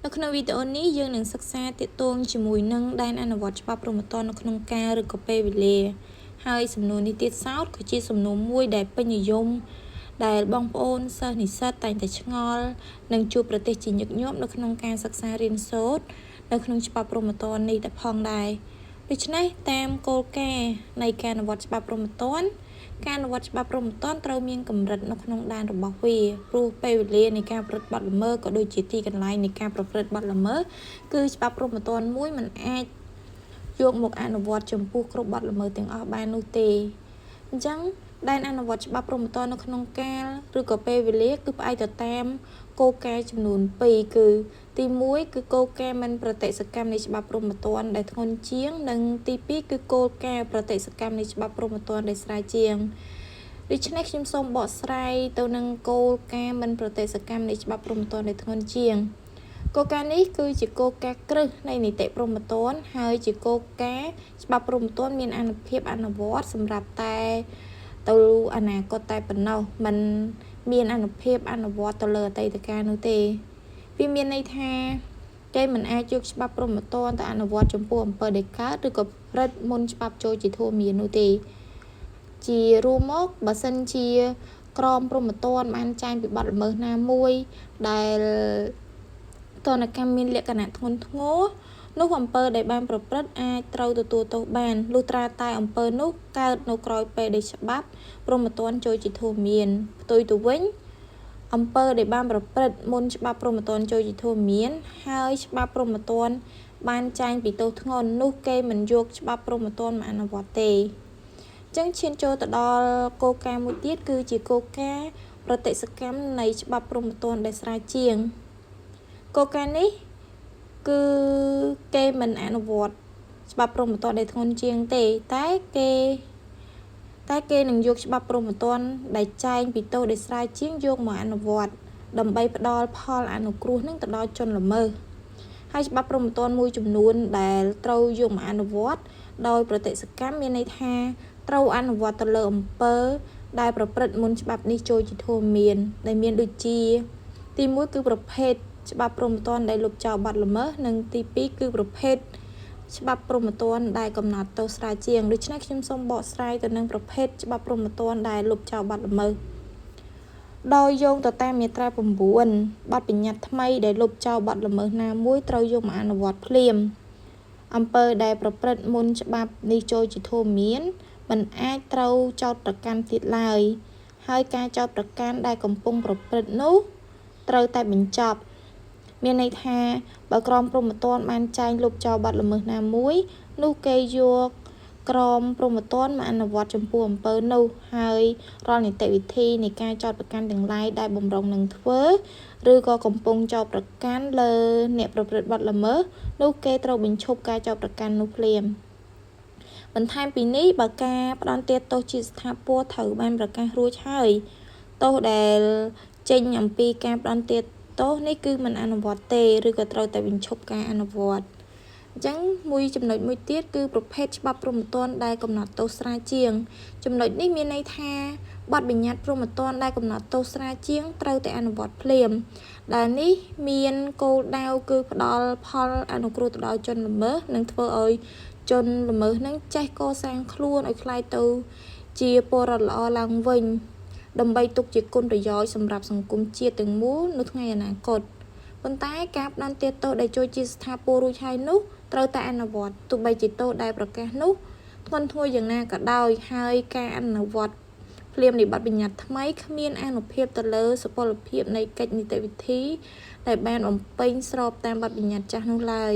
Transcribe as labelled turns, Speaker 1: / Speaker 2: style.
Speaker 1: នៅក្នុងវីដេអូនេះយើងនឹងសិក្សាទាក់ទងជាមួយនឹងដែនអនុវត្តច្បាប់ព្រហ្មទណ្ឌនៅក្នុងការឬក៏ពេលវេលាហើយសំណួរនេះទៀតសោតគឺជាសំណួរមួយដែលពេញនិយមដែលបងប្អូនសិស្សនិស្សិតតែងតែឆ្ងល់និងជួបប្រទះជាញឹកញាប់នៅក្នុងការសិក្សារៀនសូត្រនៅក្នុងច្បាប់ព្រហ្មទណ្ឌនេះតែផងដែរដូច្នេះតាមគោលការណ៍នៃការអនុវត្តច្បាប់ព្រហ្មទណ្ឌការអនុវត្តច្បាប់ព្រហ្មទណ្ឌត្រូវមានកម្រិតនៅក្នុងដែនរបស់វាព្រោះពេលវេលានៃការប្រព្រឹត្តបទល្មើសក៏ដូចជាទីកន្លែងនៃការប្រព្រឹត្តបទល្មើសគឺច្បាប់ព្រហ្មទណ្ឌមួយមិនអាចយកមកអនុវត្តចំពោះគ្រប់បទល្មើសទាំងអស់បាននោះទេអញ្ចឹងដែនអនុវត្តច្បាប់ព្រហ្មទណ្ឌនៅក្នុងកាលឬក៏ពេលវេលាគឺផ្អែកទៅតាមគោលការណ៍ចំនួន2គឺទី1គឺគោលការណ៍មិនប្រតិសកម្មនៃច្បាប់ព្រហ្មទណ្ឌដែលធ្ងន់ជាងនិងទី2គឺគោលការណ៍ប្រតិសកម្មនៃច្បាប់ព្រហ្មទណ្ឌដែលស្រាលជាងដូច្នេះខ្ញុំសូមបកស្រាយទៅនឹងគោលការណ៍មិនប្រតិសកម្មនៃច្បាប់ព្រហ្មទណ្ឌដែលធ្ងន់ជាងគោលការណ៍នេះគឺជាគោលការណ៍គ្រឹះនៃនីតិព្រហ្មទណ្ឌហើយជាគោលការណ៍ច្បាប់ព្រហ្មទណ្ឌមានអានុភាពអនុវត្តសម្រាប់តែទៅអនាគតតែប៉ុណ្ណោះมันមានអានុភាពអនុវត្តទៅលើអតីតកាលនោះទេវាមានន័យថាគេមិនអាចយកច្បាប់ព្រហ្មទណ្ឌទៅអនុវត្តចំពោះអំពើដែលកើតឬក៏ព្រឹត្តមុនច្បាប់ចូលជាធម្មាននោះទេជារួមមកបើសិនជាក្រមព្រហ្មទណ្ឌបានចែងពីបទល្មើសណាមួយដែលទណ្ឌកម្មមានលក្ខណៈធ្ងន់ធ្ងរនោះអំពើដែលបានប្រព្រឹត្តអាចត្រូវទទួលទោសបានលុះត្រាតែអំពើនោះកើតនៅក្រោយពេលដែលច្បាប់ព្រហ្មទណ្ឌចូលជាធម្មានផ្ទុយទៅវិញអំពើដែលបានប្រព្រឹត្តមុនច្បាប់ព្រហ្មទណ្ឌចូលជាធម្មានហើយច្បាប់ព្រហ្មទណ្ឌបានចែងពីទោសធ្ងន់នោះគេមិនយកច្បាប់ព្រហ្មទណ្ឌមកអនុវត្តទេចឹងឈានចូលទៅដល់គោលការណ៍មួយទៀតគឺជាគោលការណ៍ប្រតិសកម្មនៃច្បាប់ព្រហ្មទណ្ឌដែលស្រាលជាងគោលការណ៍នេះគឺគេមិនអនុវត្តច្បាប់ព្រហ្មទណ្ឌដែលធ្ងន់ជាងទេតែគេនឹងយកច្បាប់ព្រហ្មទណ្ឌដែលចែងពីទោសដែលស្រាលជាងយកមកអនុវត្តដើម្បីផ្ដល់ផលអនុគ្រោះនឹងទៅដល់ជនល្មើសហើយច្បាប់ព្រហ្មទណ្ឌមួយចំនួនដែលត្រូវយកមកអនុវត្តដោយប្រតិសកម្មមានន័យថាត្រូវអនុវត្តទៅលើអំពើដែលប្រព្រឹត្តមុនច្បាប់នេះចូលជាធម្មានដែលមានដូចជាទី1គឺប្រភេទច្បាប់ព្រហ្មទណ្ឌដែលលុបចោលបទល្មើសនិងទី2គឺប្រភេទច្បាប់ព្រហ្មទណ្ឌដែលកំណត់ទោសស្រាលជាងដូច្នេះខ្ញុំសូមបកស្រាយទៅនឹងប្រភេទច្បាប់ព្រហ្មទណ្ឌដែលលុបចោលបទល្មើសដោយយោងទៅតាមមាត្រា9បទបញ្ញត្តិថ្មីដែលលុបចោលបទល្មើសណាមួយត្រូវយកមកអនុវត្តភ្លាមអំពើដែលប្រព្រឹត្តមុនច្បាប់នេះចូលជាធម្មានមិនអាចត្រូវចោទប្រកាន់ទៀតឡើយហើយការចោទប្រកាន់ដែលកំពុងប្រព្រឹត្តនោះត្រូវតែបញ្ចប់មានន័យថាបើក្រមព្រហ្មទណ្ឌបានចែងលុបចោលបទល្មើសណាមួយនោះគេយកក្រមព្រហ្មទណ្ឌមកអនុវត្តចំពោះអំពើនោះហើយរាល់នីតិវិធីនៃការចោទប្រកាន់ទាំងឡាយដែលបំរុងនឹងធ្វើឬក៏កំពុងចោទប្រកាន់លើអ្នកប្រព្រឹត្តបទល្មើសនោះគេត្រូវបញ្ឈប់ការចោទប្រកាន់នោះភ្លាមបន្ថែមពីនេះបើការផ្ដន្ទាទោសជាស្ថាពរត្រូវបានប្រកាសរួចហើយទោសដែលចេញអំពីការផ្ដន្ទាទោសនេះគឺមិនអនុវត្តទេឬក៏ត្រូវតែបញ្ឈប់ការអនុវត្តអញ្ចឹងមួយចំណុចមួយទៀតគឺប្រភេទច្បាប់ព្រហ្មទណ្ឌដែលកំណត់ទោសស្រាលជាងចំណុចនេះមានន័យថាបទបញ្ញត្តិព្រហ្មទណ្ឌដែលកំណត់ទោសស្រាលជាងត្រូវតែអនុវត្តភ្លាមដែលនេះមានគោលដៅគឺផ្ដល់ផលអនុគ្រោះទៅដល់ជនល្មើសនិងធ្វើឲ្យជនល្មើសនឹងចេះកសាងខ្លួនឲ្យក្លាយទៅជាពលរដ្ឋល្អឡើងវិញដើម្បីទុកជាគុណប្រយោជន៍សម្រាប់សង្គមជាតិទាំងមូលនៅថ្ងៃអនាគតប៉ុន្តែការផ្ដន្ទាទោសដែលចូលជាស្ថាពររួចហើយនោះត្រូវតែអនុវត្តទោះបីជាទោសដែលប្រកាសនោះធ្ងន់ធ្ងរយ៉ាងណាក៏ដោយហើយការអនុវត្តភ្លាមនៃបទបញ្ញត្តិថ្មីគ្មានអានុភាពទៅលើសុពលភាពនៃកិច្ចនីតិវិធីដែលបានបំពេញស្របតាមបទបញ្ញត្តិចាស់នោះឡើយ